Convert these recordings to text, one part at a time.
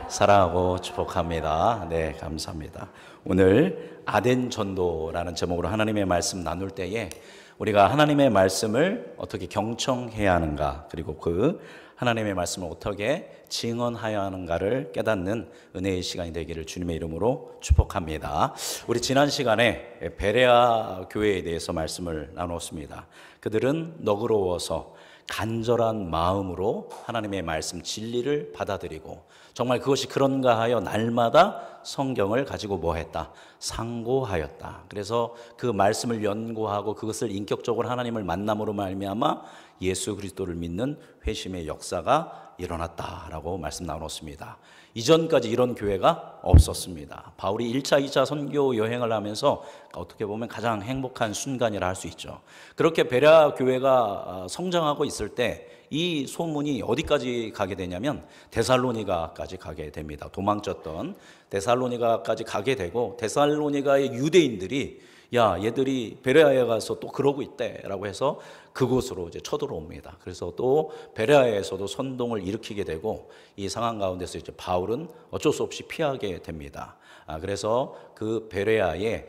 사랑하고 축복합니다. 네, 감사합니다. 오늘 아덴 전도라는 제목으로 하나님의 말씀 나눌 때에 우리가 하나님의 말씀을 어떻게 경청해야 하는가, 그리고 그 하나님의 말씀을 어떻게 증언하여야 하는가를 깨닫는 은혜의 시간이 되기를 주님의 이름으로 축복합니다. 우리 지난 시간에 베레아 교회에 대해서 말씀을 나눴습니다. 그들은 너그러워서 간절한 마음으로 하나님의 말씀 진리를 받아들이고, 정말 그것이 그런가 하여 날마다 성경을 가지고 뭐했다? 상고하였다. 그래서 그 말씀을 연구하고 그것을 인격적으로 하나님을 만남으로 말미암아 예수 그리스도를 믿는 회심의 역사가 일어났다라고 말씀 나눴습니다. 이전까지 이런 교회가 없었습니다. 바울이 1차, 2차 선교 여행을 하면서 어떻게 보면 가장 행복한 순간이라 할 수 있죠. 그렇게 베레아 교회가 성장하고 있을 때 이 소문이 어디까지 가게 되냐면 데살로니가까지 가게 됩니다. 도망쳤던 데살로니가까지 가게 되고, 데살로니가의 유대인들이 야, 얘들이 베레아에 가서 또 그러고 있대라고 해서 그곳으로 이제 쳐들어옵니다. 그래서 또 베레아에서도 선동을 일으키게 되고, 이 상황 가운데서 이제 바울은 어쩔 수 없이 피하게 됩니다. 그래서 그 베레아에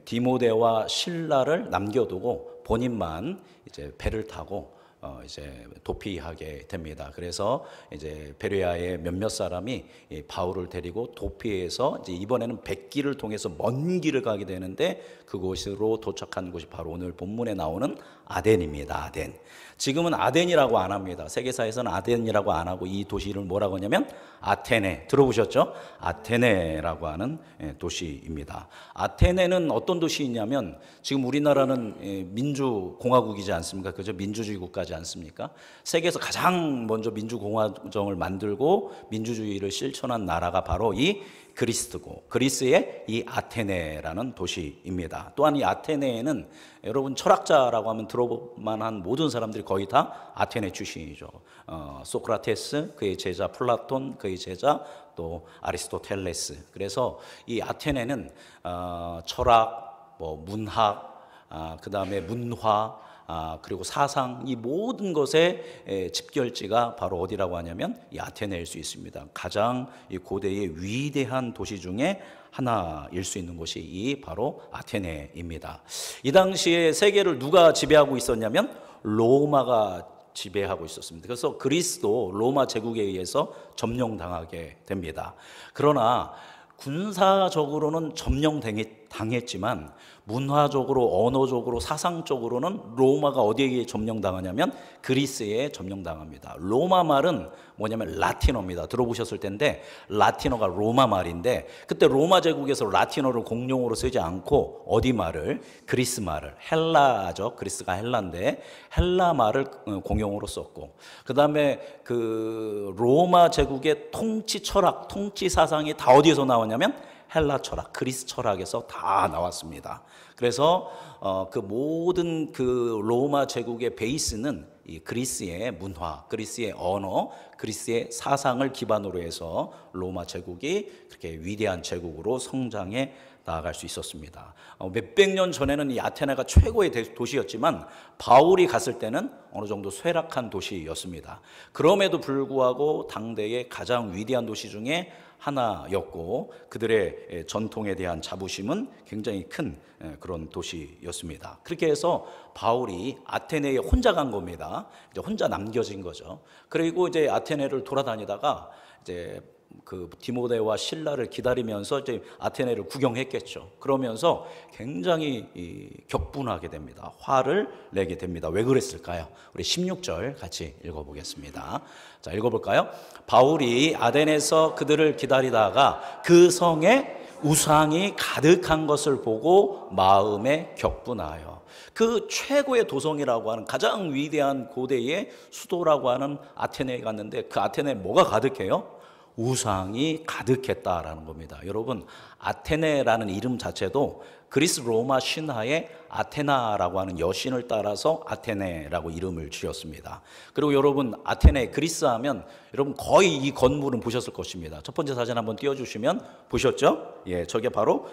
디모데와 실라를 남겨두고 본인만 이제 배를 타고 이제 도피하게 됩니다. 그래서 이제 베레아의 몇몇 사람이 바울을 데리고 도피해서 이제 이번에는 백기를 통해서 먼 길을 가게 되는데, 그곳으로 도착한 곳이 바로 오늘 본문에 나오는 아덴입니다. 아덴. 지금은 아덴이라고 안 합니다. 세계사에서는 아덴이라고 안 하고 이 도시 이름을 뭐라고 하냐면 아테네. 들어보셨죠? 아테네라고 하는 도시입니다. 아테네는 어떤 도시이냐면, 지금 우리나라는 민주공화국이지 않습니까? 그죠? 민주주의 국가지 않습니까? 세계에서 가장 먼저 민주공화정을 만들고 민주주의를 실천한 나라가 바로 이 그리스고, 그리스의 이 아테네라는 도시입니다. 또한 이 아테네에는 여러분 철학자라고 하면 들어볼만한 모든 사람들이 거의 다 아테네 출신이죠. 소크라테스, 그의 제자 플라톤, 그의 제자 또 아리스토텔레스. 그래서 이 아테네는 철학, 문학, 그 다음에 문화, 그리고 사상, 이 모든 것의 집결지가 바로 어디라고 하냐면 이 아테네일 수 있습니다. 가장 이 고대의 위대한 도시 중에 하나일 수 있는 곳이 이 바로 아테네입니다. 이 당시에 세계를 누가 지배하고 있었냐면 로마가 지배하고 있었습니다. 그래서 그리스도 로마 제국에 의해서 점령당하게 됩니다. 그러나 군사적으로는 점령당했지만 문화적으로, 언어적으로, 사상적으로는 로마가 어디에 점령당하냐면 그리스에 점령당합니다. 로마 말은 뭐냐면 라틴어입니다. 들어보셨을 텐데 라틴어가 로마 말인데, 그때 로마 제국에서 라틴어를 공용어로 쓰지 않고 어디 말을? 그리스 말을, 헬라죠. 그리스가 헬라인데 헬라 말을 공용어로 썼고, 그 다음에 그 로마 제국의 통치 철학, 통치 사상이 다 어디에서 나왔냐면 헬라 철학, 그리스 철학에서 다 나왔습니다. 그래서 그 모든 그 로마 제국의 베이스는 이 그리스의 문화, 그리스의 언어, 그리스의 사상을 기반으로 해서 로마 제국이 그렇게 위대한 제국으로 성장해 나아갈 수 있었습니다. 몇백 년 전에는 이 아테네가 최고의 도시였지만 바울이 갔을 때는 어느 정도 쇠락한 도시였습니다. 그럼에도 불구하고 당대의 가장 위대한 도시 중에 하나였고, 그들의 전통에 대한 자부심은 굉장히 큰 그런 도시였습니다. 그렇게 해서 바울이 아테네에 혼자 간 겁니다. 이제 혼자 남겨진 거죠. 그리고 이제 아테네를 돌아다니다가 이제 그 디모데와 실라를 기다리면서 이제 아테네를 구경했겠죠. 그러면서 굉장히 격분하게 됩니다. 화를 내게 됩니다. 왜 그랬을까요? 우리 16절 같이 읽어보겠습니다. 자, 읽어볼까요? 바울이 아덴에서 그들을 기다리다가 그 성에 우상이 가득한 것을 보고 마음에 격분하여, 그 최고의 도성이라고 하는 가장 위대한 고대의 수도라고 하는 아테네에 갔는데, 그 아테네에 뭐가 가득해요? 우상이 가득했다라는 겁니다. 여러분, 아테네라는 이름 자체도 그리스 로마 신화의 아테나라고 하는 여신을 따라서 아테네라고 이름을 지었습니다. 그리고 여러분, 아테네, 그리스 하면 여러분 거의 이 건물은 보셨을 것입니다. 첫 번째 사진 한번 띄워주시면, 보셨죠? 예, 저게 바로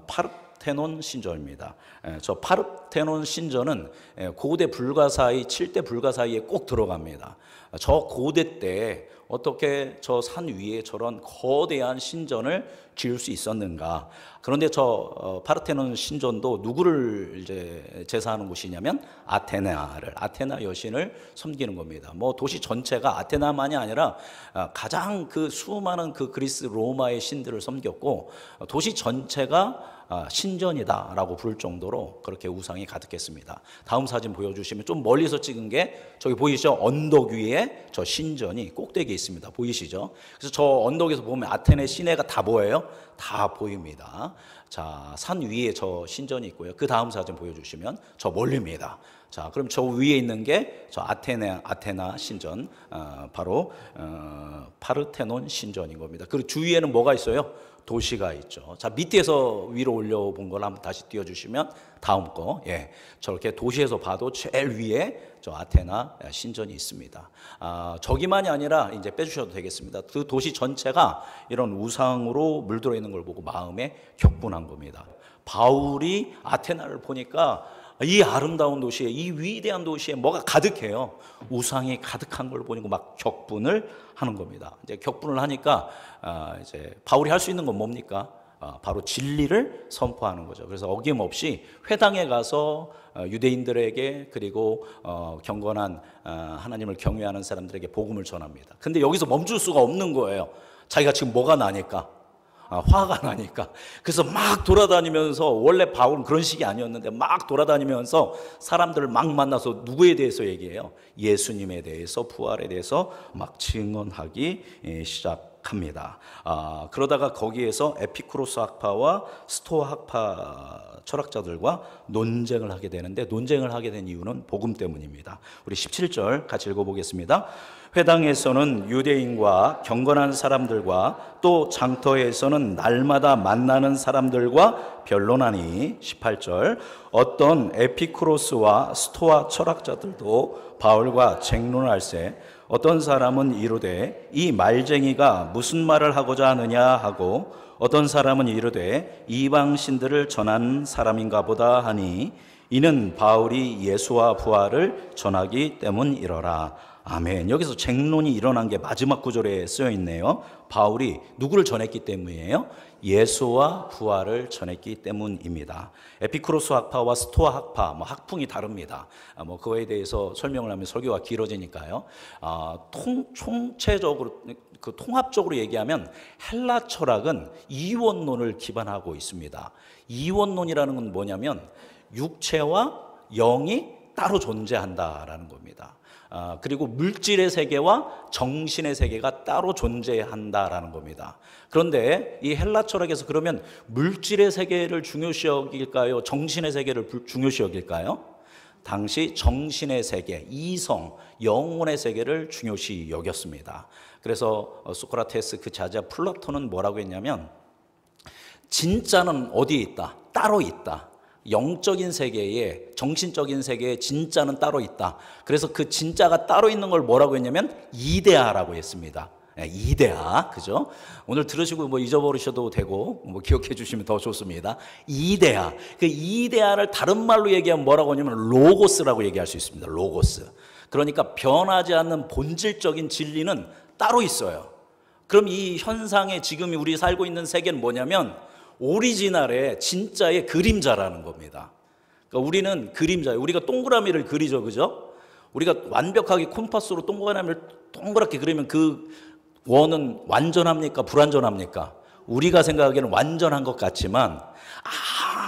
파르테논 신전입니다. 저 파르테논 신전은 고대 불가사의, 7대 불가사의에 꼭 들어갑니다. 저 고대 때 어떻게 저 산 위에 저런 거대한 신전을 지을 수 있었는가? 그런데 저 파르테논 신전도 누구를 이제 제사하는 곳이냐면 아테나 여신을 섬기는 겁니다. 뭐 도시 전체가 아테나만이 아니라 가장 그 수많은 그 그리스 로마의 신들을 섬겼고, 도시 전체가 신전이다라고 부를 정도로 그렇게 우상이 가득했습니다. 다음 사진 보여주시면, 좀 멀리서 찍은 게 저기 보이시죠? 언덕 위에 저 신전이 꼭대기에 있습니다. 보이시죠? 그래서 저 언덕에서 보면 아테네 시내가 다 보여요? 다 보입니다. 자, 산 위에 저 신전이 있고요. 그 다음 사진 보여주시면 저 멀리입니다. 자, 그럼 저 위에 있는 게 저 아테나 신전, 바로 파르테논 신전인 겁니다. 그리고 주위에는 뭐가 있어요? 도시가 있죠. 자, 밑에서 위로 올려본 걸 한번 다시 띄워주시면 다음 거, 예, 저렇게 도시에서 봐도 제일 위에 저 아테나 신전이 있습니다. 저기만이 아니라 이제 빼주셔도 되겠습니다. 그 도시 전체가 이런 우상으로 물들어 있는 걸 보고 마음에 격분한 겁니다. 바울이 아테나를 보니까 이 아름다운 도시에, 이 위대한 도시에 뭐가 가득해요. 우상이 가득한 걸 보니까 막 격분을 하는 겁니다. 이제 격분을 하니까 이제 바울이 할 수 있는 건 뭡니까? 바로 진리를 선포하는 거죠. 그래서 어김없이 회당에 가서 유대인들에게, 그리고 경건한 하나님을 경외하는 사람들에게 복음을 전합니다. 근데 여기서 멈출 수가 없는 거예요. 자기가 지금 뭐가 나니까, 화가 나니까. 그래서 막 돌아다니면서, 원래 바울은 그런 식이 아니었는데 막 돌아다니면서 사람들을 막 만나서 누구에 대해서 얘기해요? 예수님에 대해서, 부활에 대해서 막 증언하기 시작합니다. 그러다가 거기에서 에피쿠로스 학파와 스토아 학파 철학자들과 논쟁을 하게 되는데, 논쟁을 하게 된 이유는 복음 때문입니다. 우리 17절 같이 읽어보겠습니다. 회당에서는 유대인과 경건한 사람들과 또 장터에서는 날마다 만나는 사람들과 변론하니, 18절, 어떤 에피쿠로스와 스토아 철학자들도 바울과 쟁론할세 어떤 사람은 이르되 이 말쟁이가 무슨 말을 하고자 하느냐 하고, 어떤 사람은 이르되 이방 신들을 전한 사람인가 보다 하니, 이는 바울이 예수와 부활을 전하기 때문이러라. 아멘. 여기서 쟁론이 일어난 게 마지막 구절에 쓰여 있네요. 바울이 누구를 전했기 때문이에요? 예수와 부활을 전했기 때문입니다. 에피쿠로스 학파와 스토아 학파, 학풍이 다릅니다. 그거에 대해서 설명을 하면 설교가 길어지니까요. 총체적으로, 통합적으로 얘기하면 헬라 철학은 이원론을 기반하고 있습니다. 이원론이라는 건 뭐냐면 육체와 영이 따로 존재한다라는 겁니다. 그리고 물질의 세계와 정신의 세계가 따로 존재한다라는 겁니다. 그런데 이 헬라 철학에서 그러면 물질의 세계를 중요시 여길까요? 정신의 세계를 중요시 여길까요? 당시 정신의 세계, 이성, 영혼의 세계를 중요시 여겼습니다. 그래서 소크라테스 그 자자 플라톤은 뭐라고 했냐면, 진짜는 어디에 있다? 따로 있다. 영적인 세계에, 정신적인 세계에 진짜는 따로 있다. 그래서 그 진짜가 따로 있는 걸 뭐라고 했냐면 이데아라고 했습니다. 이데아, 그죠? 오늘 들으시고 잊어버리셔도 되고 기억해 주시면 더 좋습니다. 이데아. 그 이데아를 다른 말로 얘기하면 뭐라고 하냐면 로고스라고 얘기할 수 있습니다. 로고스. 그러니까 변하지 않는 본질적인 진리는 따로 있어요. 그럼 이 현상에 지금 우리 살고 있는 세계는 뭐냐면 오리지널의 진짜의 그림자라는 겁니다. 그러니까 우리는 그림자예요. 우리가 동그라미를 그리죠, 그죠? 우리가 완벽하게 콤파스로 동그라미를 동그랗게 그리면 그 원은 완전합니까? 불완전합니까? 우리가 생각하기에는 완전한 것 같지만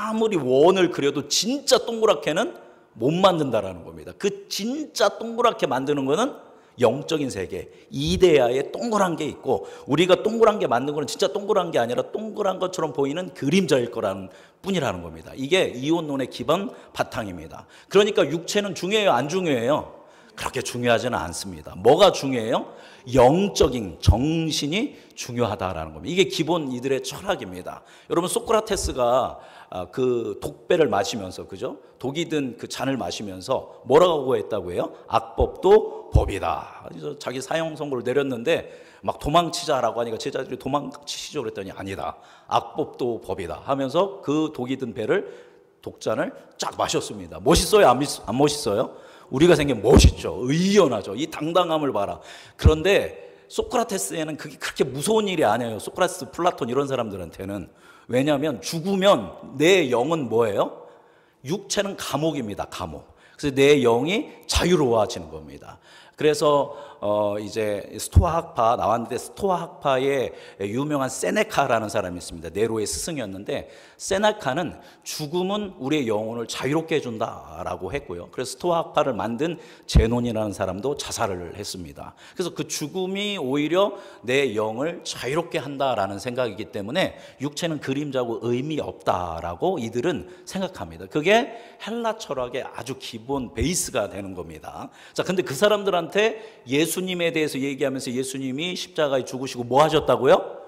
아무리 원을 그려도 진짜 동그랗게는 못 만든다라는 겁니다. 그 진짜 동그랗게 만드는 거는 영적인 세계, 이데아에 동그란 게 있고, 우리가 동그란 게 만든 거는 진짜 동그란 게 아니라 동그란 것처럼 보이는 그림자일 거라는 뿐이라는 겁니다. 이게 이원론의 기본 바탕입니다. 그러니까 육체는 중요해요, 안 중요해요? 그렇게 중요하지는 않습니다. 뭐가 중요해요? 영적인 정신이 중요하다라는 겁니다. 이게 기본 이들의 철학입니다. 여러분, 소크라테스가 그 독배를 마시면서, 그죠? 독이 든 그 잔을 마시면서 뭐라고 했다고 해요? 악법도 법이다. 그래서 자기 사형 선고를 내렸는데 막 도망치자라고 하니까 제자들이 도망치시죠 그랬더니 아니다. 악법도 법이다 하면서 그 독이 든 배를, 독잔을 쫙 마셨습니다. 멋있어요? 안 멋있어요? 우리가 생긴 멋있죠. 의연하죠. 이 당당함을 봐라. 그런데 소크라테스에는 그게 그렇게 무서운 일이 아니에요. 소크라테스, 플라톤 이런 사람들한테는. 왜냐하면 죽으면 내 영은 뭐예요? 육체는 감옥입니다. 감옥. 그래서 내 영이 자유로워지는 겁니다. 그래서 이제 스토아 학파 나왔는데, 스토아 학파의 유명한 세네카라는 사람이 있습니다. 네로의 스승이었는데, 세네카는 죽음은 우리의 영혼을 자유롭게 해준다라고 했고요. 그래서 스토아 학파를 만든 제논이라는 사람도 자살을 했습니다. 그래서 그 죽음이 오히려 내 영을 자유롭게 한다라는 생각이기 때문에 육체는 그림자고 의미 없다라고 이들은 생각합니다. 그게 헬라 철학의 아주 기본 베이스가 되는 겁니다. 자, 근데 그 사람들한테 예수님에 대해서 얘기하면서 예수님이 십자가에 죽으시고 뭐 하셨다고요?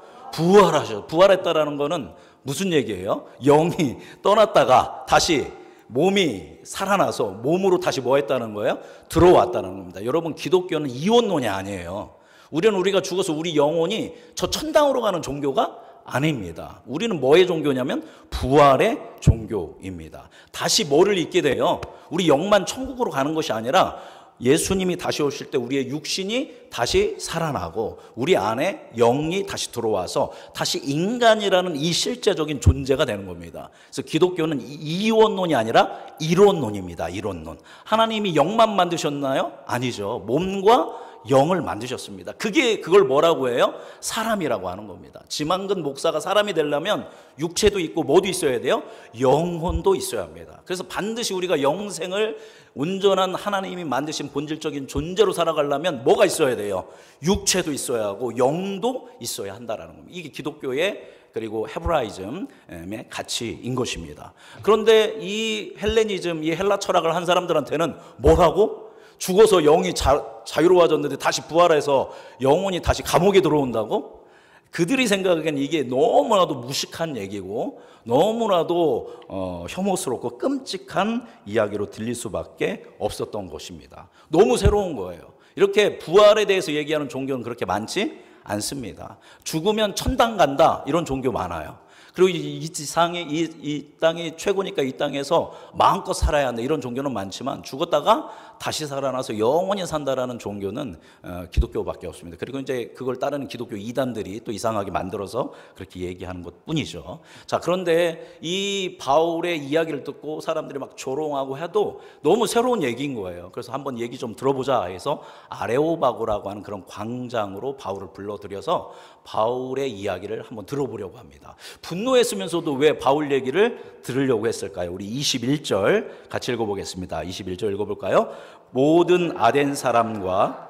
부활했다라는 거는 무슨 얘기예요? 영이 떠났다가 다시 몸이 살아나서 몸으로 다시 뭐 했다는 거예요? 들어왔다는 겁니다. 여러분, 기독교는 이원론이 아니에요. 우리가 죽어서 우리 영혼이 저 천당으로 가는 종교가 아닙니다. 우리는 뭐의 종교냐면 부활의 종교입니다. 다시 뭐를 잊게 돼요? 우리 영만 천국으로 가는 것이 아니라 예수님이 다시 오실 때 우리의 육신이 다시 살아나고 우리 안에 영이 다시 들어와서 다시 인간이라는 이 실제적인 존재가 되는 겁니다. 그래서 기독교는 이원론이 아니라 이론론입니다. 이론론. 하나님이 영만 만드셨나요? 아니죠. 몸과 영을 만드셨습니다. 그걸 뭐라고 해요? 사람이라고 하는 겁니다. 지만근 목사가 사람이 되려면 육체도 있고 뭐도 있어야 돼요? 영혼도 있어야 합니다. 그래서 반드시 우리가 영생을 온전한 하나님이 만드신 본질적인 존재로 살아가려면 뭐가 있어야 돼요? 육체도 있어야 하고 영도 있어야 한다라는 겁니다. 이게 기독교의 그리고 헤브라이즘의 가치인 것입니다. 그런데 이 헬레니즘, 이 헬라 철학을 한 사람들한테는 뭐라고? 죽어서 영이 자유로워졌는데 다시 부활해서 영혼이 다시 감옥에 들어온다고? 그들이 생각하기엔 이게 너무나도 무식한 얘기고 너무나도 혐오스럽고 끔찍한 이야기로 들릴 수밖에 없었던 것입니다. 너무 새로운 거예요. 이렇게 부활에 대해서 얘기하는 종교는 그렇게 많지 않습니다. 죽으면 천당 간다 이런 종교 많아요. 그리고 이 땅이 최고니까 이 땅에서 마음껏 살아야 한다 이런 종교는 많지만 죽었다가 다시 살아나서 영원히 산다라는 종교는 기독교밖에 없습니다. 그리고 이제 그걸 따르는 기독교 이단들이 또 이상하게 만들어서 그렇게 얘기하는 것뿐이죠. 자, 그런데 이 바울의 이야기를 듣고 사람들이 막 조롱하고 해도 너무 새로운 얘기인 거예요. 그래서 한번 얘기 좀 들어보자 해서 아레오바고라고 하는 그런 광장으로 바울을 불러들여서 바울의 이야기를 한번 들어보려고 합니다. 분노했으면서도 왜 바울 얘기를 들으려고 했을까요? 우리 21절 같이 읽어보겠습니다. 21절 읽어볼까요? 모든 아덴 사람과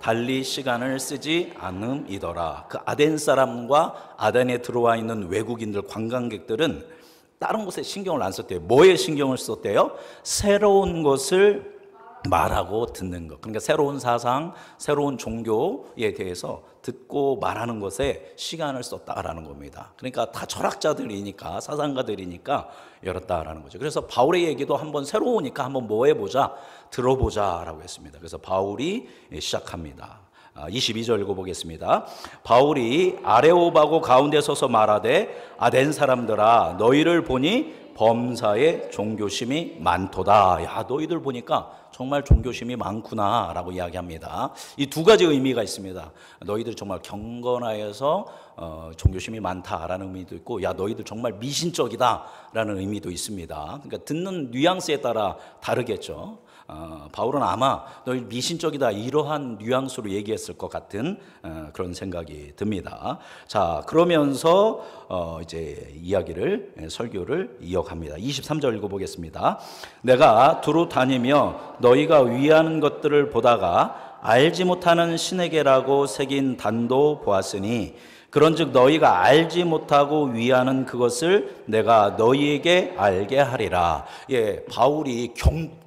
달리 시간을 쓰지 않음이더라. 그 아덴 사람과 아덴에 들어와 있는 외국인들, 관광객들은 다른 곳에 신경을 안 썼대요. 뭐에 신경을 썼대요? 새로운 것을 말하고 듣는 것. 그러니까 새로운 사상, 새로운 종교에 대해서 듣고 말하는 것에 시간을 썼다라는 겁니다. 그러니까 다 철학자들이니까, 사상가들이니까 열었다라는 거죠. 그래서 바울의 얘기도 한번 새로우니까 한번 뭐 해보자, 들어보자라고 했습니다. 그래서 바울이 시작합니다. 22절 읽어보겠습니다. 바울이 아레오바고 가운데 서서 말하되 아덴 사람들아 너희를 보니 범사에 종교심이 많도다. 야, 너희들 보니까 정말 종교심이 많구나 라고 이야기합니다. 이 두 가지 의미가 있습니다. 너희들 정말 경건하여서 종교심이 많다라는 의미도 있고, 야, 너희들 정말 미신적이다 라는 의미도 있습니다. 그러니까 듣는 뉘앙스에 따라 다르겠죠. 바울은 아마 너희 미신적이다 이러한 뉘앙스로 얘기했을 것 같은 그런 생각이 듭니다. 자, 그러면서 이제 설교를 이어갑니다. 23절 읽어보겠습니다. 내가 두루 다니며 너희가 위하는 것들을 보다가 알지 못하는 신에게라고 새긴 단도 보았으니 그런즉 너희가 알지 못하고 위하는 그것을 내가 너희에게 알게 하리라. 예, 바울이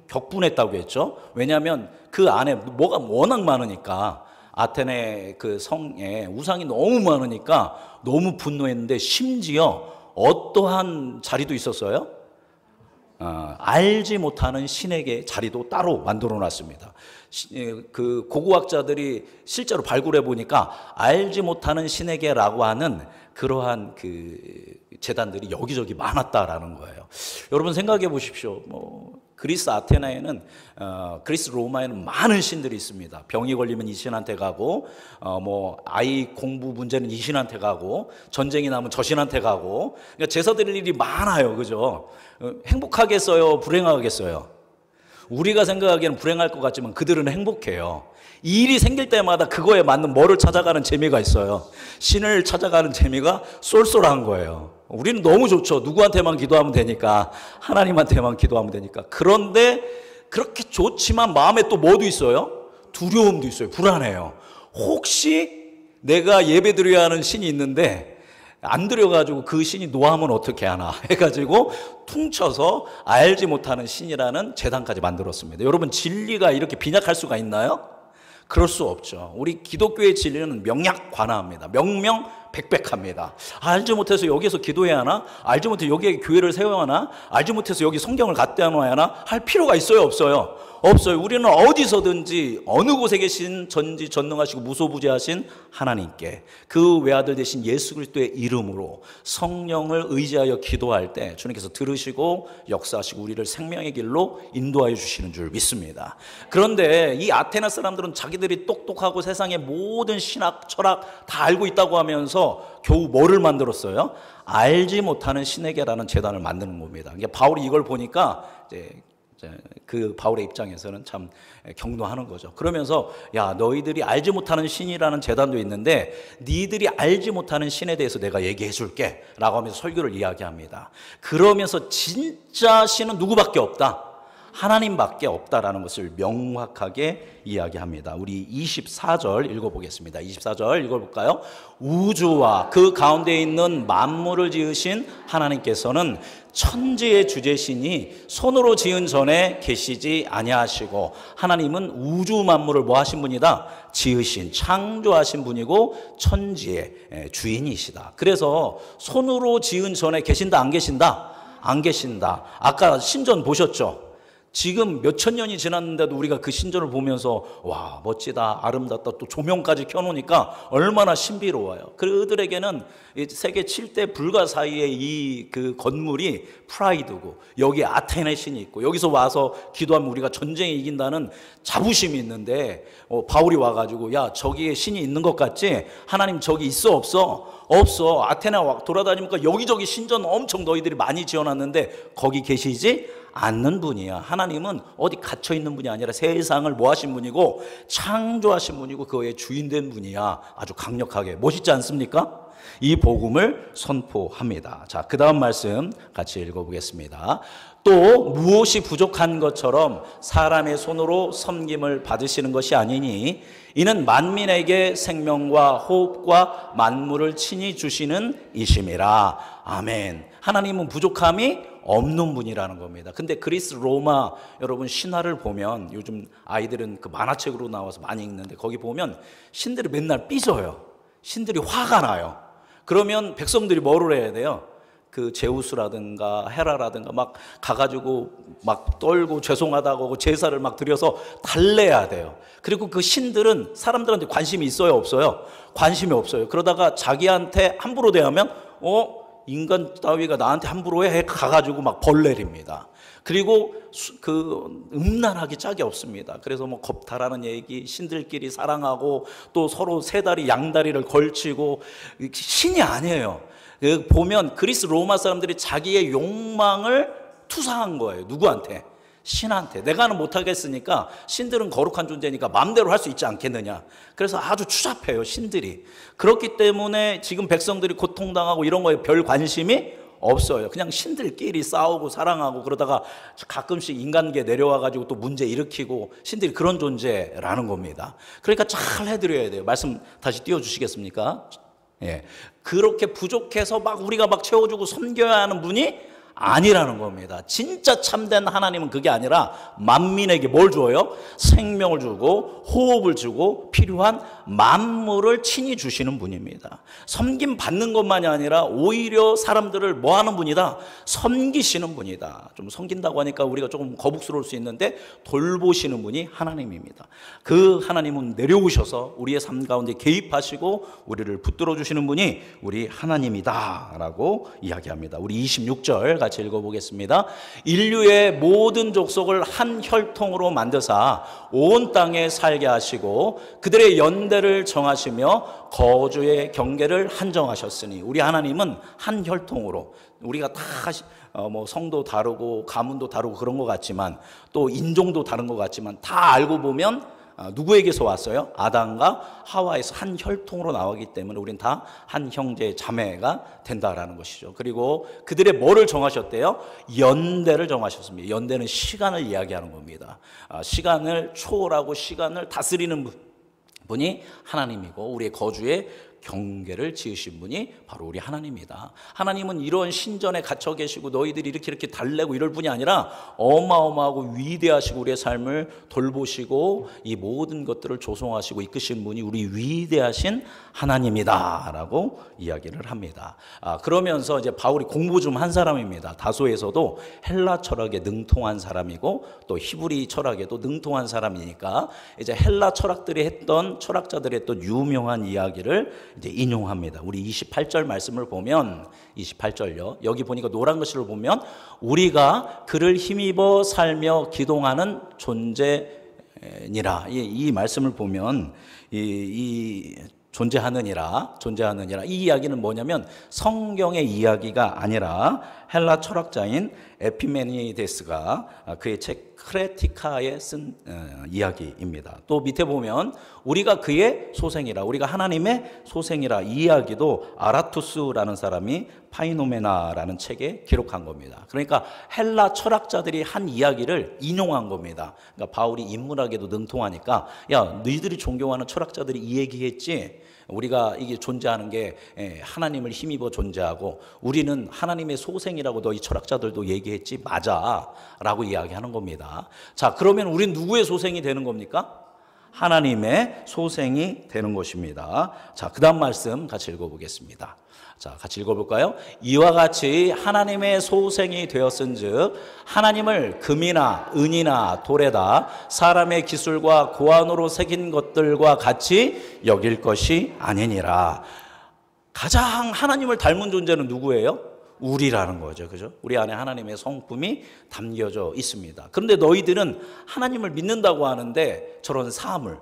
격분했다고 했죠. 왜냐하면 그 안에 뭐가 워낙 많으니까, 아테네 그 성에 우상이 너무 많으니까 너무 분노했는데, 심지어 어떠한 자리도 있었어요? 알지 못하는 신에게 자리도 따로 만들어 놨습니다. 그 고고학자들이 실제로 발굴해 보니까 알지 못하는 신에게라고 하는 그러한 그 재단들이 여기저기 많았다라는 거예요. 여러분 생각해 보십시오. 그리스 아테네에는 그리스 로마에는 많은 신들이 있습니다. 병이 걸리면 이 신한테 가고 뭐 아이 공부 문제는 이 신한테 가고 전쟁이 나면 저 신한테 가고 그러니까 제사 드릴 일이 많아요. 그죠? 행복하겠어요? 불행하겠어요? 우리가 생각하기에는 불행할 것 같지만 그들은 행복해요. 이 일이 생길 때마다 그거에 맞는 뭐를 찾아가는 재미가 있어요. 신을 찾아가는 재미가 쏠쏠한 거예요. 우리는 너무 좋죠. 누구한테만 기도하면 되니까, 하나님한테만 기도하면 되니까. 그런데 그렇게 좋지만 마음에 또 뭐도 있어요? 두려움도 있어요. 불안해요. 혹시 내가 예배 드려야 하는 신이 있는데 안 드려가지고 그 신이 노하면 어떻게 하나 해가지고 퉁쳐서 알지 못하는 신이라는 제단까지 만들었습니다. 여러분, 진리가 이렇게 빈약할 수가 있나요? 그럴 수 없죠. 우리 기독교의 진리는 명약관화합니다. 명명백백합니다. 알지 못해서 여기서 기도해야 하나? 알지 못해서 여기에 교회를 세워야 하나? 알지 못해서 여기 성경을 갖다 놔야 하나? 할 필요가 있어요, 없어요? 없어요. 우리는 어디서든지 어느 곳에 계신 전지전능하시고 무소부재하신 하나님께 그 외아들 되신 예수 그리스도의 이름으로 성령을 의지하여 기도할 때 주님께서 들으시고 역사하시고 우리를 생명의 길로 인도하여 주시는 줄 믿습니다. 그런데 이 아테네 사람들은 자기들이 똑똑하고 세상의 모든 신학, 철학 다 알고 있다고 하면서 겨우 뭐를 만들었어요? 알지 못하는 신에게라는 제단을 만드는 겁니다. 그러니까 바울이 이걸 보니까 그 바울의 입장에서는 참 격노하는 거죠. 그러면서 야, 너희들이 알지 못하는 신이라는 제단도 있는데 니들이 알지 못하는 신에 대해서 내가 얘기해 줄게 라고 하면서 설교를 이야기합니다. 그러면서 진짜 신은 누구밖에 없다, 하나님밖에 없다라는 것을 명확하게 이야기합니다. 우리 24절 읽어보겠습니다. 24절 읽어볼까요? 우주와 그 가운데 있는 만물을 지으신 하나님께서는 천지의 주제신이 손으로 지은 전에 계시지 아니하시고, 하나님은 우주 만물을 뭐 하신 분이다? 지으신, 창조하신 분이고 천지의 주인이시다. 그래서 손으로 지은 전에 계신다, 안 계신다? 안 계신다. 아까 신전 보셨죠? 지금 몇천 년이 지났는데도 우리가 그 신전을 보면서 와, 멋지다, 아름답다, 또 조명까지 켜놓으니까 얼마나 신비로워요. 그들에게는 세계 7대 불가 사이에 이 그 건물이 프라이드고, 여기에 아테네 신이 있고, 여기서 와서 기도하면 우리가 전쟁에 이긴다는 자부심이 있는데 바울이 와가지고 야, 저기에 신이 있는 것 같지? 하나님 저기 있어, 없어? 없어. 아테네 돌아다니니까 여기저기 신전 엄청 너희들이 많이 지어놨는데 거기 계시지 않는 분이야. 하나님은 어디 갇혀있는 분이 아니라 세상을 뭐 하신 분이고 창조하신 분이고 그의 주인된 분이야. 아주 강력하게 멋있지 않습니까? 이 복음을 선포합니다. 자, 그 다음 말씀 같이 읽어보겠습니다. 또 무엇이 부족한 것처럼 사람의 손으로 섬김을 받으시는 것이 아니니 이는 만민에게 생명과 호흡과 만물을 친히 주시는 이심이라. 아멘. 하나님은 부족함이 없는 분이라는 겁니다. 근데 그리스 로마 여러분 신화를 보면, 요즘 아이들은 그 만화책으로 나와서 많이 읽는데 거기 보면 신들이 맨날 삐져요. 신들이 화가 나요. 그러면 백성들이 뭐를 해야 돼요? 그 제우스라든가 헤라라든가 막 가가지고 막 떨고 죄송하다고 하고 제사를 막 드려서 달래야 돼요. 그리고 그 신들은 사람들한테 관심이 있어요, 없어요? 관심이 없어요. 그러다가 자기한테 함부로 대하면 인간 따위가 나한테 함부로 해 가가지고 막 벌 내립니다. 그리고 그 음란하기 짝이 없습니다. 그래서 뭐 겁탈하는 얘기, 신들끼리 사랑하고 또 서로 세 다리 양다리를 걸치고, 신이 아니에요. 보면 그리스 로마 사람들이 자기의 욕망을 투사한 거예요. 누구한테? 신한테. 내가는 못하겠으니까 신들은 거룩한 존재니까 마음대로 할 수 있지 않겠느냐. 그래서 아주 추잡해요, 신들이. 그렇기 때문에 지금 백성들이 고통당하고 이런 거에 별 관심이 없어요. 그냥 신들끼리 싸우고 사랑하고 그러다가 가끔씩 인간계 내려와가지고 또 문제 일으키고, 신들이 그런 존재라는 겁니다. 그러니까 잘 해드려야 돼요. 말씀 다시 띄워주시겠습니까? 예. 그렇게 부족해서 막 우리가 막 채워주고 섬겨야 하는 분이 아니라는 겁니다. 진짜 참된 하나님은 그게 아니라 만민에게 뭘 줘요? 생명을 주고 호흡을 주고 필요한 만물을 친히 주시는 분입니다. 섬김 받는 것만이 아니라 오히려 사람들을 뭐 하는 분이다? 섬기시는 분이다. 좀 섬긴다고 하니까 우리가 조금 거북스러울 수 있는데 돌보시는 분이 하나님입니다. 그 하나님은 내려오셔서 우리의 삶 가운데 개입하시고 우리를 붙들어 주시는 분이 우리 하나님이다 라고 이야기합니다. 우리 26절 같이 읽어보겠습니다. 인류의 모든 족속을 한 혈통으로 만드사 온 땅에 살게 하시고 그들의 연대를 정하시며 거주의 경계를 한정하셨으니, 우리 하나님은 한 혈통으로, 우리가 다 뭐 성도 다르고 가문도 다르고 그런 것 같지만, 또 인종도 다른 것 같지만, 다 알고 보면 누구에게서 왔어요? 아담과 하와에서 한 혈통으로 나오기 때문에 우린 다 한 형제 자매가 된다라는 것이죠. 그리고 그들의 뭐를 정하셨대요? 연대를 정하셨습니다. 연대는 시간을 이야기하는 겁니다. 시간을 초월하고 시간을 다스리는 분이 하나님이고, 우리의 거주의 경계를 지으신 분이 바로 우리 하나님이다. 하나님은 이런 신전에 갇혀 계시고 너희들이 이렇게 달래고 이럴 분이 아니라 어마어마하고 위대하시고 우리의 삶을 돌보시고 이 모든 것들을 조성하시고 이끄신 분이 우리 위대하신 하나님이다 라고 이야기를 합니다. 그러면서 이제 바울이 공부 좀 한 사람입니다. 다소에서도 헬라 철학에 능통한 사람이고 또 히브리 철학에도 능통한 사람이니까 이제 헬라 철학자들이 했던 유명한 이야기를 이제 인용합니다. 우리 28절 말씀을 보면, 28절요. 여기 보니까 노란 글씨를 보면 우리가 그를 힘입어 살며 기동하는 존재니라. 이 말씀을 보면 이 존재하느니라 이 이야기는 뭐냐면 성경의 이야기가 아니라 헬라 철학자인 에피메니데스가 그의 책 크레티카에 쓴 이야기입니다. 또 밑에 보면 우리가 그의 소생이라, 우리가 하나님의 소생이라, 이 이야기도 아라투스라는 사람이 파이노메나라는 책에 기록한 겁니다. 그러니까 헬라 철학자들이 한 이야기를 인용한 겁니다. 그러니까 바울이 인문학에도 능통하니까, 야, 너희들이 존경하는 철학자들이 이 얘기했지, 우리가 이게 존재하는 게 하나님을 힘입어 존재하고 우리는 하나님의 소생이라고 너희 철학자들도 얘기했지, 맞아 라고 이야기하는 겁니다. 자, 그러면 우리는 누구의 소생이 되는 겁니까? 하나님의 소생이 되는 것입니다. 자, 그 다음 말씀 같이 읽어보겠습니다. 자, 같이 읽어볼까요? 이와 같이 하나님의 소생이 되었은즉 하나님을 금이나 은이나 돌에다 사람의 기술과 고안으로 새긴 것들과 같이 여길 것이 아니니라. 가장 하나님을 닮은 존재는 누구예요? 우리라는 거죠. 그죠? 우리 안에 하나님의 성품이 담겨져 있습니다. 그런데 너희들은 하나님을 믿는다고 하는데 저런 사물,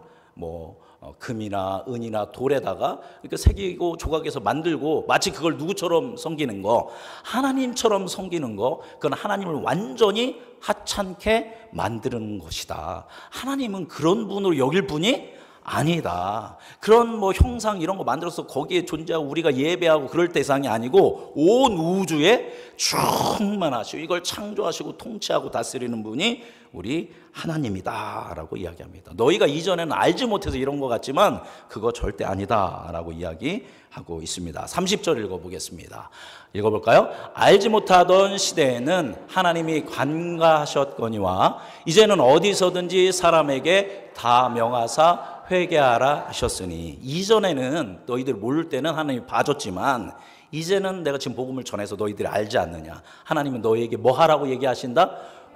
금이나 은이나 돌에다가 이렇게 새기고 조각해서 만들고 마치 그걸 누구처럼 섬기는 거, 하나님처럼 섬기는 거, 그건 하나님을 완전히 하찮게 만드는 것이다. 하나님은 그런 분으로 여길 분이 아니다. 그런 형상 이런 거 만들어서 거기에 존재하고 우리가 예배하고 그럴 대상이 아니고 온 우주에 충만하시고 이걸 창조하시고 통치하고 다스리는 분이 우리 하나님이다 라고 이야기합니다. 너희가 이전에는 알지 못해서 이런 것 같지만 그거 절대 아니다 라고 이야기하고 있습니다. 30절 읽어보겠습니다. 읽어볼까요? 알지 못하던 시대에는 하나님이 관가하셨거니와 이제는 어디서든지 사람에게 다 명하사 회개하라 하셨으니, 이전에는 너희들 모를 때는 하나님이 봐줬지만 이제는 내가 지금 복음을 전해서 너희들이 알지 않느냐, 하나님은 너희에게 뭐 하라고 얘기하신다?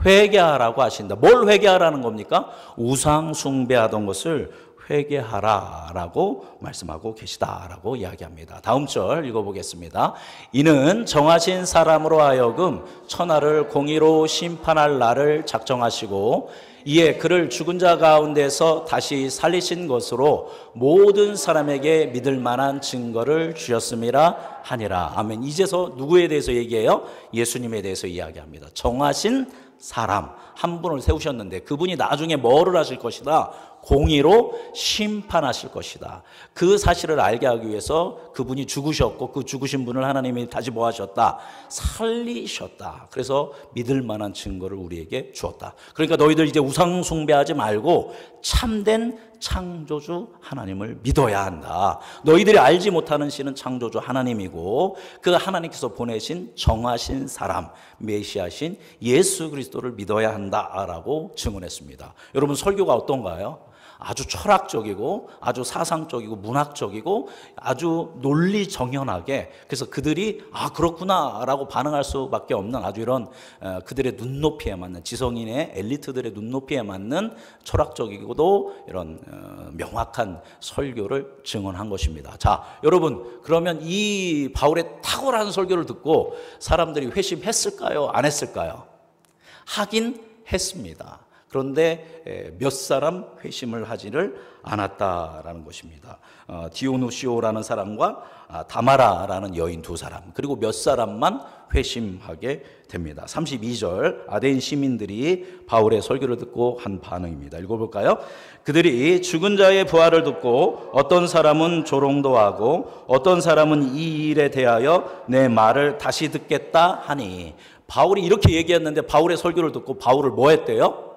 회개하라고 하신다. 뭘 회개하라는 겁니까? 우상 숭배하던 것을 회개하라라고 말씀하고 계시다라고 이야기합니다. 다음 절 읽어보겠습니다. 이는 정하신 사람으로 하여금 천하를 공의로 심판할 날을 작정하시고 이에 그를 죽은 자 가운데서 다시 살리신 것으로 모든 사람에게 믿을 만한 증거를 주셨음이라 하니라. 아멘. 이제서 누구에 대해서 얘기해요? 예수님에 대해서 이야기합니다. 정하신 사람 한 분을 세우셨는데 그분이 나중에 뭐를 하실 것이다? 공의로 심판하실 것이다. 그 사실을 알게 하기 위해서 그분이 죽으셨고 그 죽으신 분을 하나님이 다시 뭐 하셨다? 살리셨다. 그래서 믿을 만한 증거를 우리에게 주었다. 그러니까 너희들 이제 우상 숭배하지 말고 참된 창조주 하나님을 믿어야 한다. 너희들이 알지 못하는 신은 창조주 하나님이고 그 하나님께서 보내신 정하신 사람, 메시아신 예수 그리스도를 믿어야 한다라고 증언했습니다. 여러분 설교가 어떤가요? 아주 철학적이고 아주 사상적이고 문학적이고 아주 논리정연하게, 그래서 그들이 그렇구나 라고 반응할 수밖에 없는 아주 이런 그들의 눈높이에 맞는, 지성인의 엘리트들의 눈높이에 맞는 철학적이고도 이런 명확한 설교를 증언한 것입니다. 자, 여러분, 그러면 이 바울의 탁월한 설교를 듣고 사람들이 회심했을까요? 안 했을까요? 하긴 했습니다. 그런데 몇 사람 회심을 하지를 않았다라는 것입니다. 디오누시오라는 사람과 다마라라는 여인 두 사람, 그리고 몇 사람만 회심하게 됩니다. 32절, 아덴 시민들이 바울의 설교를 듣고 한 반응입니다. 읽어볼까요? 그들이 죽은 자의 부활을 듣고 어떤 사람은 조롱도 하고 어떤 사람은 이 일에 대하여 내 말을 다시 듣겠다 하니, 바울이 이렇게 얘기했는데 바울의 설교를 듣고 바울을 뭐 했대요?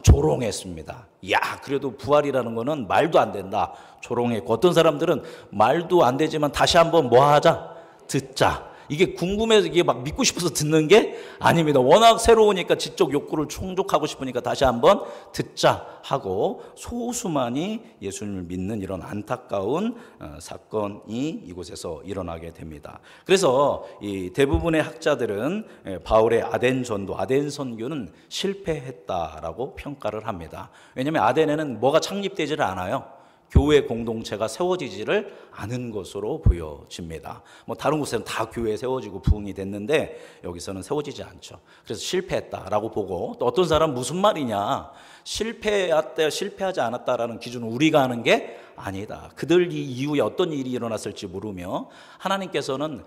조롱했습니다. 야, 그래도 부활이라는 거는 말도 안 된다. 조롱했고, 어떤 사람들은 말도 안 되지만 다시 한번 뭐 하자? 듣자. 이게 궁금해서 이게 막 믿고 싶어서 듣는 게 아닙니다. 워낙 새로우니까 지적 욕구를 충족하고 싶으니까 다시 한번 듣자 하고 소수만이 예수님을 믿는 이런 안타까운 사건이 이곳에서 일어나게 됩니다. 그래서 이 대부분의 학자들은 바울의 아덴 전도, 아덴 선교는 실패했다라고 평가를 합니다. 왜냐하면 아덴에는 뭐가 창립되지를 않아요. 교회 공동체가 세워지지를 않은 것으로 보여집니다. 뭐 다른 곳에는 다 교회 세워지고 부흥이 됐는데 여기서는 세워지지 않죠. 그래서 실패했다라고 보고, 또 어떤 사람은 무슨 말이냐, 실패했다, 실패하지 않았다라는 기준은 우리가 하는 게 아니다. 그들 이후에 어떤 일이 일어났을지 모르며 하나님께서는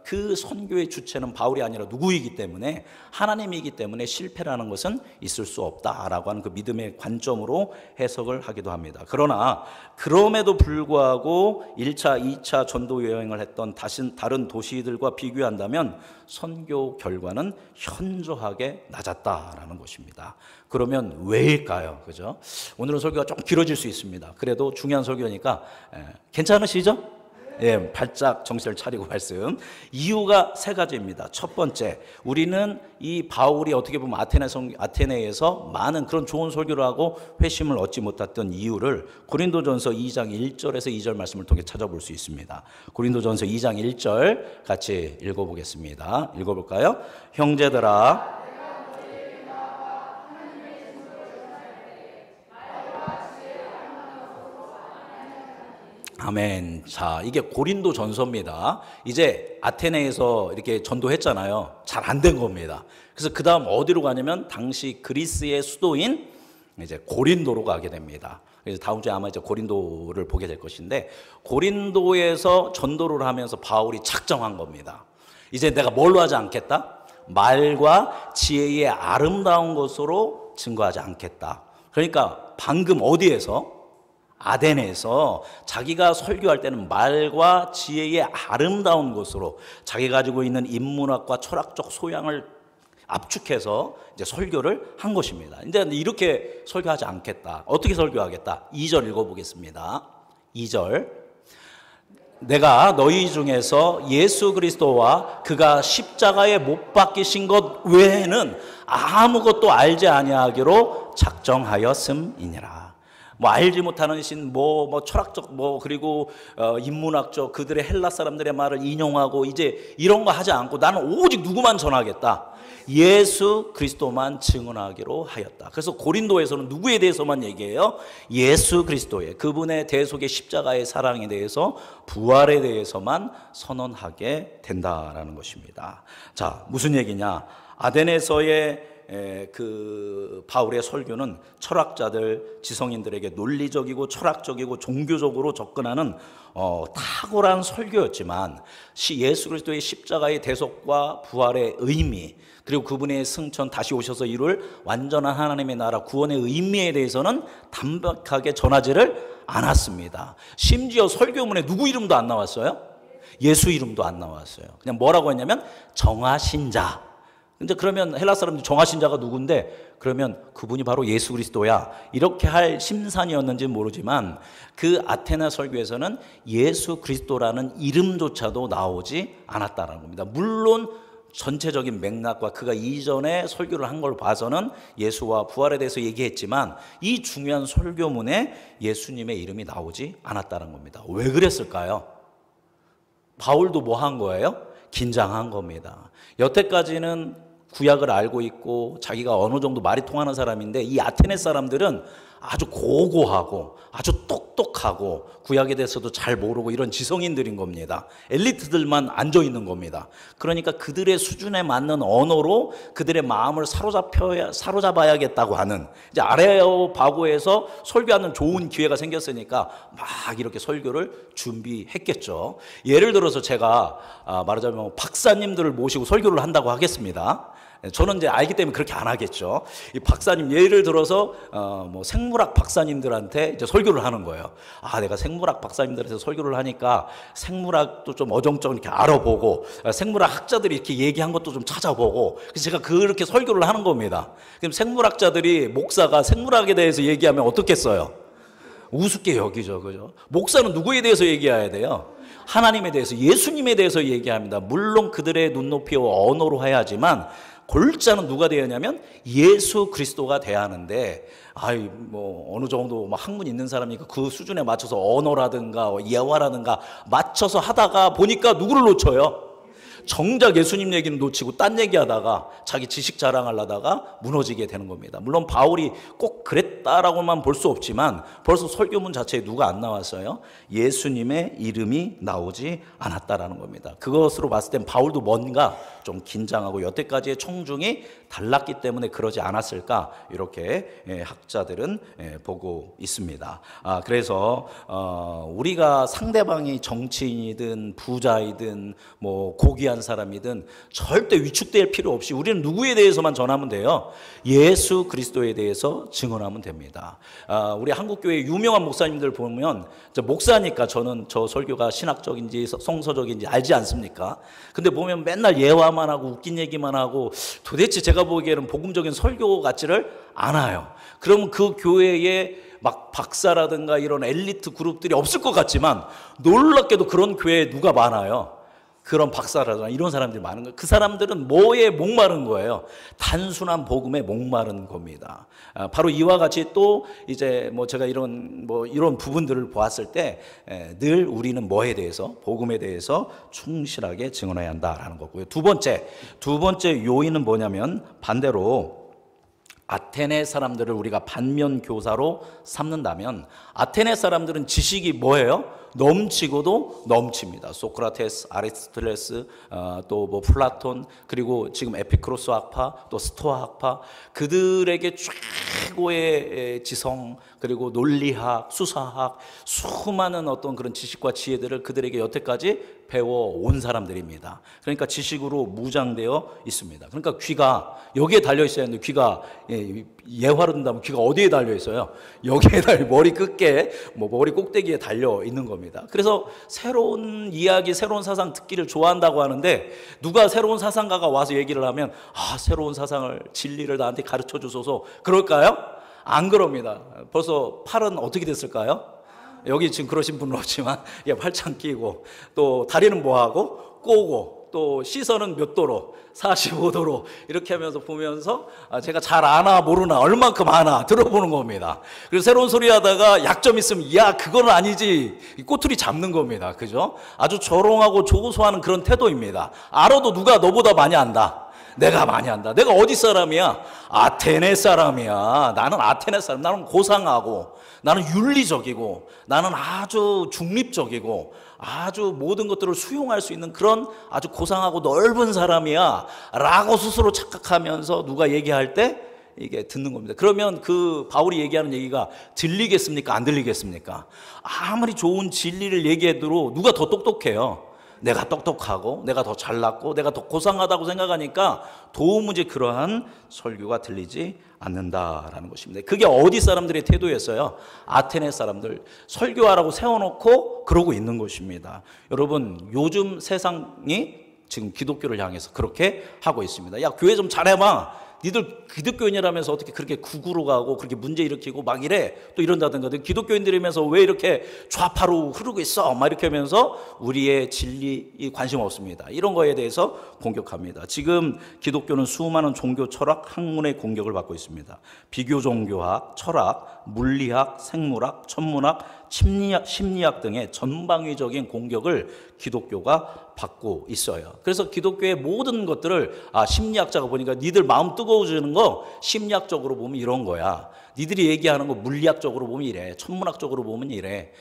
그 선교의 주체는 바울이 아니라 누구이기 때문에, 하나님이기 때문에 실패라는 것은 있을 수 없다라고 하는 그 믿음의 관점으로 해석을 하기도 합니다. 그러나 그럼에도 불구하고 1차, 2차 전도 여행을 했던 다른 도시들과 비교한다면 선교 결과는 현저하게 낮았다라는 것입니다. 그러면 왜일까요? 그죠? 오늘은 설교가 좀 길어질 수 있습니다. 그래도 중요한 설교니까 괜찮으시죠? 예, 발작 정신을 차리고 말씀. 이유가 세 가지입니다. 첫 번째, 우리는 이 바울이 어떻게 보면 아테네에서 많은 그런 좋은 설교를 하고 회심을 얻지 못했던 이유를 고린도전서 2장 1절에서 2절 말씀을 통해 찾아볼 수 있습니다. 고린도전서 2장 1절 같이 읽어보겠습니다. 읽어볼까요? 형제들아, 아멘. 자, 이게 고린도 전서입니다. 이제 아테네에서 이렇게 전도했잖아요. 잘 안 된 겁니다. 그래서 그 다음 어디로 가냐면 당시 그리스의 수도인 이제 고린도로 가게 됩니다. 그래서 다음 주에 아마 이제 고린도를 보게 될 것인데, 고린도에서 전도를 하면서 바울이 작정한 겁니다. 이제 내가 뭘로 하지 않겠다? 말과 지혜의 아름다운 것으로 증거하지 않겠다. 그러니까 방금 어디에서? 아덴에서 자기가 설교할 때는 말과 지혜의 아름다운 것으로 자기 가지고 있는 인문학과 철학적 소양을 압축해서 이제 설교를 한 것입니다. 이제 이렇게 설교하지 않겠다. 어떻게 설교하겠다? 2절 읽어보겠습니다. 2절. 내가 너희 중에서 예수 그리스도와 그가 십자가에 못 박히신 것 외에는 아무것도 알지 아니하기로 작정하였음이니라. 뭐 알지 못하는 신, 철학적, 그리고 인문학적 그들의 헬라 사람들의 말을 인용하고 이제 이런 거 하지 않고 나는 오직 누구만 전하겠다. 예수 그리스도만 증언하기로 하였다. 그래서 고린도에서는 누구에 대해서만 얘기해요? 예수 그리스도의, 그분의 대속의 십자가의 사랑에 대해서, 부활에 대해서만 선언하게 된다라는 것입니다. 자, 무슨 얘기냐? 아덴에서의 그 바울의 설교는 철학자들, 지성인들에게 논리적이고 철학적이고 종교적으로 접근하는 탁월한 설교였지만, 예수 그리스도의 십자가의 대속과 부활의 의미, 그리고 그분의 승천, 다시 오셔서 이룰 완전한 하나님의 나라 구원의 의미에 대해서는 담백하게 전하지를 않았습니다. 심지어 설교문에 누구 이름도 안 나왔어요? 예수 이름도 안 나왔어요. 그냥 뭐라고 했냐면 정하신 자. 근데 그러면 헬라 사람들이 정하신 자가 누군데, 그러면 그분이 바로 예수 그리스도야, 이렇게 할 심산이었는지는 모르지만 그 아테네 설교에서는 예수 그리스도라는 이름조차도 나오지 않았다는 겁니다. 물론 전체적인 맥락과 그가 이전에 설교를 한 걸 봐서는 예수와 부활에 대해서 얘기했지만 이 중요한 설교문에 예수님의 이름이 나오지 않았다는 겁니다. 왜 그랬을까요? 바울도 뭐 한 거예요? 긴장한 겁니다. 여태까지는 구약을 알고 있고 자기가 어느 정도 말이 통하는 사람인데 이 아테네 사람들은 아주 고고하고 아주 똑똑하고 구약에 대해서도 잘 모르고 이런 지성인들인 겁니다. 엘리트들만 앉아 있는 겁니다. 그러니까 그들의 수준에 맞는 언어로 그들의 마음을 사로잡아야겠다고 하는, 이제 아레오파고에서 설교하는 좋은 기회가 생겼으니까 막 이렇게 설교를 준비했겠죠. 예를 들어서 제가 말하자면 박사님들을 모시고 설교를 한다고 하겠습니다. 저는 이제 알기 때문에 그렇게 안 하겠죠. 이 박사님, 예를 들어서 뭐 생물학 박사님들한테 이제 설교를 하는 거예요. 내가 생물학 박사님들한테 설교를 하니까 생물학도 좀 어정쩡 이렇게 알아보고 생물학 학자들이 이렇게 얘기한 것도 좀 찾아보고, 그래서 제가 그렇게 설교를 하는 겁니다. 그럼 생물학자들이 목사가 생물학에 대해서 얘기하면 어떻겠어요? 우습게 여기죠, 그죠? 목사는 누구에 대해서 얘기해야 돼요? 하나님에 대해서, 예수님에 대해서 얘기합니다. 물론 그들의 눈높이와 언어로 해야지만 골자는 누가 되어야 하냐면 예수 그리스도가 돼야 하는데, 뭐 어느 정도 학문 있는 사람이니까 그 수준에 맞춰서 언어라든가 예화라든가 맞춰서 하다가 보니까 누구를 놓쳐요? 정작 예수님 얘기는 놓치고 딴 얘기하다가 자기 지식 자랑하려다가 무너지게 되는 겁니다. 물론 바울이 꼭 그랬다라고만 볼 수 없지만 벌써 설교문 자체에 누가 안 나왔어요? 예수님의 이름이 나오지 않았다라는 겁니다. 그것으로 봤을 땐 바울도 뭔가 좀 긴장하고 여태까지의 청중이 달랐기 때문에 그러지 않았을까, 이렇게 학자들은 보고 있습니다. 그래서 우리가 상대방이 정치인이든 부자이든 뭐 고귀한 사람이든 절대 위축될 필요 없이 우리는 누구에 대해서만 전하면 돼요? 예수 그리스도에 대해서 증언하면 됩니다. 우리 한국교회 유명한 목사님들 보면, 목사니까 저는 저 설교가 신학적인지 성서적인지 알지 않습니까? 근데 보면 맨날 예화만 하고 웃긴 얘기만 하고 도대체 제가 보기에는 복음적인 설교 같지를 않아요. 그러면 그 교회에 막 박사라든가 이런 엘리트 그룹들이 없을 것 같지만 놀랍게도 그런 교회에 누가 많아요? 그런 박사라든가 이런 사람들이 많은 거예요. 그 사람들은 뭐에 목마른 거예요? 단순한 복음에 목마른 겁니다. 바로 이와 같이 또 이제 뭐 제가 이런 부분들을 보았을 때 늘 우리는 뭐에 대해서, 복음에 대해서 충실하게 증언해야 한다라는 거고요. 두 번째 요인은 뭐냐면 반대로 아테네 사람들을 우리가 반면 교사로 삼는다면, 아테네 사람들은 지식이 뭐예요? 넘치고도 넘칩니다. 소크라테스, 아리스토텔레스, 또 뭐 플라톤, 그리고 지금 에피크로스 학파, 또 스토아 학파, 그들에게 최고의 지성, 그리고 논리학, 수사학, 수많은 어떤 그런 지식과 지혜들을 그들에게 여태까지 배워온 사람들입니다. 그러니까 지식으로 무장되어 있습니다. 그러니까 귀가 여기에 달려 있어야 하는데, 귀가 예화로 든다면 귀가 어디에 달려 있어요? 여기에 머리 끝에, 머리 꼭대기에 달려 있는 겁니다. 그래서 새로운 이야기, 새로운 사상 듣기를 좋아한다고 하는데, 누가 새로운 사상가가 와서 얘기를 하면 새로운 사상을, 진리를 나한테 가르쳐 주소서 그럴까요? 안 그럽니다. 벌써 팔은 어떻게 됐을까요? 여기 지금 그러신 분은 없지만 팔짱 끼고, 또 다리는 뭐하고 꼬고, 또 시선은 몇 도로, 45도로 이렇게 하면서 보면서 제가 잘 아나 모르나 얼만큼 아나 들어보는 겁니다. 그래서 새로운 소리 하다가 약점 있으면 그건 아니지, 꼬투리 잡는 겁니다. 그죠? 아주 조롱하고 조소하는 그런 태도입니다. 알아도 누가 너보다 많이 안다, 내가 많이 안다, 내가 어디 사람이야? 아테네 사람이야. 나는 아테네 사람, 나는 고상하고, 나는 윤리적이고, 나는 아주 중립적이고, 아주 모든 것들을 수용할 수 있는 그런 아주 고상하고 넓은 사람이야 라고 스스로 착각하면서 누가 얘기할 때 이게 듣는 겁니다. 그러면 그 바울이 얘기하는 얘기가 들리겠습니까? 안 들리겠습니까? 아무리 좋은 진리를 얘기해도 누가 더 똑똑해요? 내가 똑똑하고, 내가 더 잘났고, 내가 더 고상하다고 생각하니까 도무지 그러한 설교가 들리지 않는다라는 것입니다. 그게 어디 사람들의 태도였어요? 아테네 사람들. 설교하라고 세워놓고 그러고 있는 것입니다. 여러분, 요즘 세상이 지금 기독교를 향해서 그렇게 하고 있습니다. 교회 좀 잘해봐. 니들 기독교인이라면서 어떻게 그렇게 극우로 가고 그렇게 문제 일으키고 막 이래 또 이런다든가 기독교인들이면서 왜 이렇게 좌파로 흐르고 있어 막 이렇게 하면서 우리의 진리에 관심 없습니다. 이런 거에 대해서 공격합니다. 지금 기독교는 수많은 종교 철학 학문의 공격을 받고 있습니다. 비교 종교학, 철학, 물리학, 생물학, 천문학, 심리학 등의 전방위적인 공격을 기독교가 받고 있어요. 그래서 기독교의 모든 것들을 심리학자가 보니까 니들 마음 뜨거워지는 거 심리학적으로 보면 이런 거야. 니들이 얘기하는 거 물리학적으로 보면 이래. 천문학적으로 보면 이래.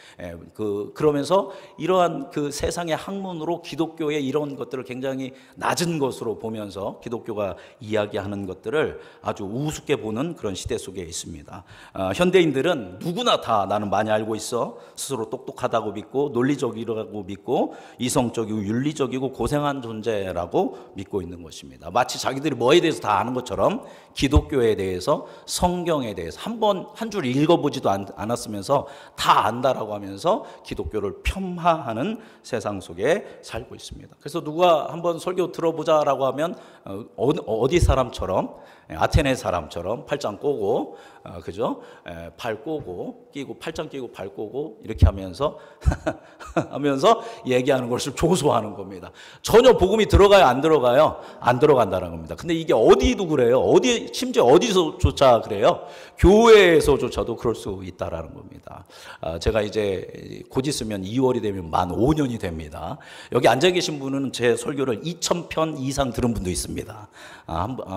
그러면서 이러한 그 세상의 학문으로 기독교의 이런 것들을 굉장히 낮은 것으로 보면서 기독교가 이야기하는 것들을 아주 우습게 보는 그런 시대 속에 있습니다. 현대인들은 누구나 다 나는 많이 알고 있어. 스스로 똑똑하다고 믿고 논리적이라고 믿고 이성적이고 윤리적이고 고생한 존재라고 믿고 있는 것입니다. 마치 자기들이 뭐에 대해서 다 아는 것처럼 기독교에 대해서 성경에 대해서 한 줄 읽어보지도 않았으면서 다 안다라고 하면서 기독교를 폄하하는 세상 속에 살고 있습니다. 그래서 누가 한번 설교 들어보자라고 하면 어디 사람처럼 아테네 사람처럼 팔짱 꼬고 그죠? 발 꼬고 끼고 팔짱 끼고 발 꼬고 이렇게 하면서 얘기하는 것을 조소하는 겁니다. 전혀 복음이 들어가요, 안 들어가요? 안 들어간다는 겁니다. 근데 이게 어디도 그래요. 심지어 어디서조차 그래요. 교회에서조차도 그럴 수 있다라는 겁니다. 제가 이제 곧 있으면 2월이 되면 만 5년이 됩니다. 여기 앉아 계신 분은 제 설교를 2,000편 이상 들은 분도 있습니다.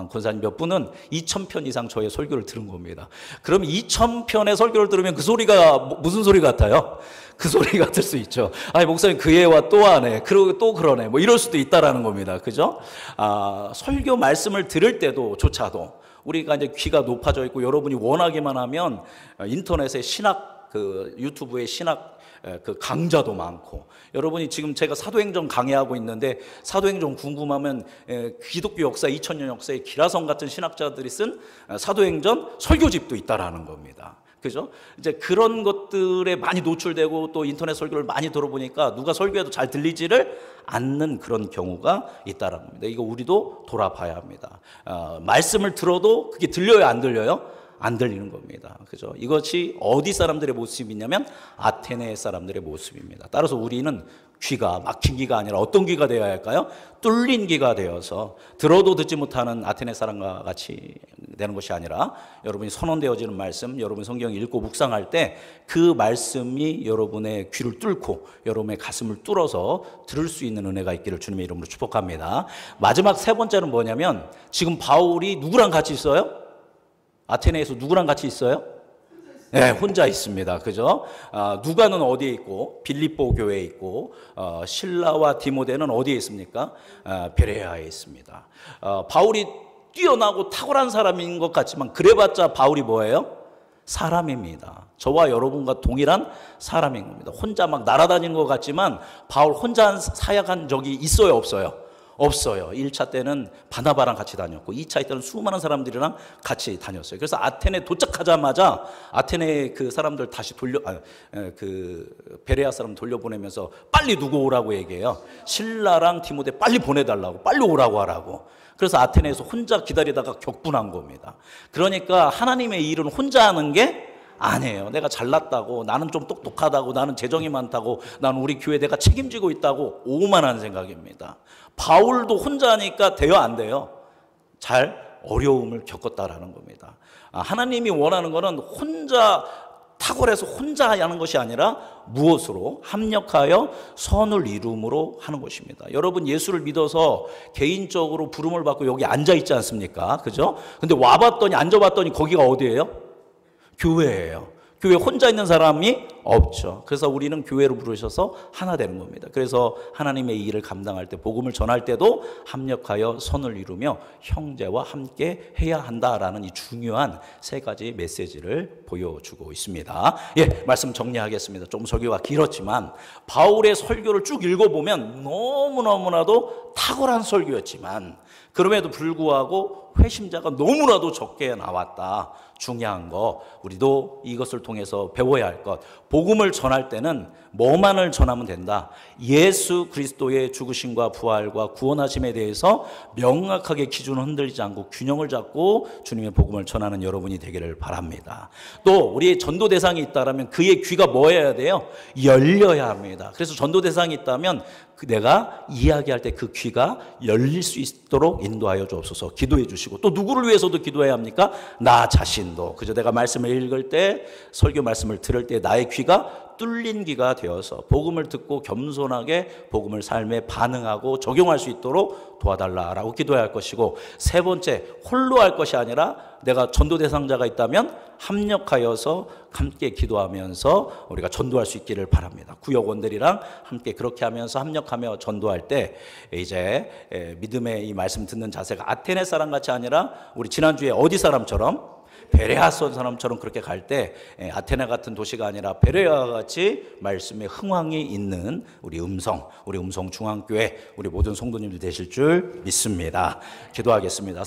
권사님 몇 분은 2,000편 이상 저의 설교를 들은 겁니다. 그럼 2,000편의 설교를 들으면 그 소리가 무슨 소리 같아요? 그 소리 같을 수 있죠. 목사님 그 예와 또 하네. 그러고 또 그러네. 뭐 이럴 수도 있다라는 겁니다. 그죠? 설교 말씀을 들을 때조차도 우리가 이제 귀가 높아져 있고 여러분이 원하기만 하면 인터넷에 유튜브에 신학 강좌도 많고 여러분이 지금 제가 사도행전 강의하고 있는데 사도행전 궁금하면 기독교 역사 2000년 역사의 기라성 같은 신학자들이 쓴 사도행전 설교집도 있다라는 겁니다. 그죠? 이제 그런 것들에 많이 노출되고 또 인터넷 설교를 많이 들어보니까 누가 설교해도 잘 들리지를 않는 그런 경우가 있다라는 겁니다. 이거 우리도 돌아봐야 합니다. 말씀을 들어도 그게 들려요, 안 들려요? 안 들리는 겁니다. 그죠? 이것이 어디 사람들의 모습이냐면 아테네 사람들의 모습입니다. 따라서 우리는 귀가 막힌 귀가 아니라 어떤 귀가 되어야 할까요? 뚫린 귀가 되어서 들어도 듣지 못하는 아테네 사람과 같이 되는 것이 아니라 여러분이 선언되어지는 말씀, 여러분이 성경 읽고 묵상할 때 그 말씀이 여러분의 귀를 뚫고 여러분의 가슴을 뚫어서 들을 수 있는 은혜가 있기를 주님의 이름으로 축복합니다. 마지막 세 번째는 뭐냐면 지금 바울이 누구랑 같이 있어요? 아테네에서 누구랑 같이 있어요? 네, 혼자 있습니다. 그죠? 누가는 어디에 있고, 빌립보 교회에 있고, 실라와 디모데는 어디에 있습니까? 베레아에 있습니다. 바울이 뛰어나고 탁월한 사람인 것 같지만, 그래봤자 바울이 뭐예요? 사람입니다. 저와 여러분과 동일한 사람인 겁니다. 혼자 막 날아다니는 것 같지만, 바울 혼자 사역한 적이 있어요, 없어요? 없어요. 1차 때는 바나바랑 같이 다녔고 2차 때는 수많은 사람들이랑 같이 다녔어요. 그래서 아테네 도착하자마자 아테네 그 사람들 다시 베레아 사람 돌려보내면서 빨리 누구 오라고 얘기해요. 실라랑 디모데 빨리 보내달라고, 빨리 오라고 하라고. 그래서 아테네에서 혼자 기다리다가 격분한 겁니다. 그러니까 하나님의 일은 혼자 하는 게 아니에요. 내가 잘났다고, 나는 좀 똑똑하다고, 나는 재정이 많다고, 나는 우리 교회 내가 책임지고 있다고 오만한 생각입니다. 바울도 혼자 하니까 돼요, 안 돼요? 잘 어려움을 겪었다라는 겁니다. 하나님이 원하는 것은 혼자 탁월해서 혼자 하는 것이 아니라 무엇으로? 합력하여 선을 이룸으로 하는 것입니다. 여러분 예수를 믿어서 개인적으로 부름을 받고 여기 앉아 있지 않습니까? 그죠? 근데 와봤더니 앉아봤더니 거기가 어디예요? 교회예요. 교회 혼자 있는 사람이 없죠. 그래서 우리는 교회로 부르셔서 하나 되는 겁니다. 그래서 하나님의 일을 감당할 때, 복음을 전할 때도 합력하여 선을 이루며 형제와 함께 해야 한다라는 이 중요한 세 가지 메시지를 보여주고 있습니다. 말씀 정리하겠습니다. 좀 설교가 길었지만 바울의 설교를 쭉 읽어보면 너무너무나도 탁월한 설교였지만 그럼에도 불구하고 회심자가 너무나도 적게 나왔다. 중요한 거, 우리도 이것을 통해서 배워야 할 것, 복음을 전할 때는 뭐만을 전하면 된다. 예수 그리스도의 죽으심과 부활과 구원하심에 대해서 명확하게 기준을 흔들리지 않고 균형을 잡고 주님의 복음을 전하는 여러분이 되기를 바랍니다. 또 우리의 전도 대상이 있다면 그의 귀가 뭐 해야 돼요? 열려야 합니다. 그래서 전도 대상이 있다면 내가 이야기할 때 그 귀가 열릴 수 있도록 인도하여 주옵소서. 기도해 주시고, 또 누구를 위해서도 기도해야 합니까? 나 자신도. 그저 내가 말씀을 읽을 때, 설교 말씀을 들을 때 나의 귀가 뚫린 귀가 되어서 복음을 듣고 겸손하게 복음을 삶에 반응하고 적용할 수 있도록 도와달라라고 기도해야 할 것이고, 세 번째, 홀로 할 것이 아니라 내가 전도 대상자가 있다면 합력하여서 함께 기도하면서 우리가 전도할 수 있기를 바랍니다. 구역원들이랑 함께 그렇게 하면서 합력하며 전도할 때 이제 믿음의 이 말씀 듣는 자세가 아테네 사람 같이 아니라 우리 지난주에 어디 사람처럼, 베레아 사람처럼 그렇게 갈 때 아테네 같은 도시가 아니라 베레아와 같이 말씀에 흥황이 있는 우리 음성 중앙교회, 우리 모든 성도님들 되실 줄 믿습니다. 기도하겠습니다.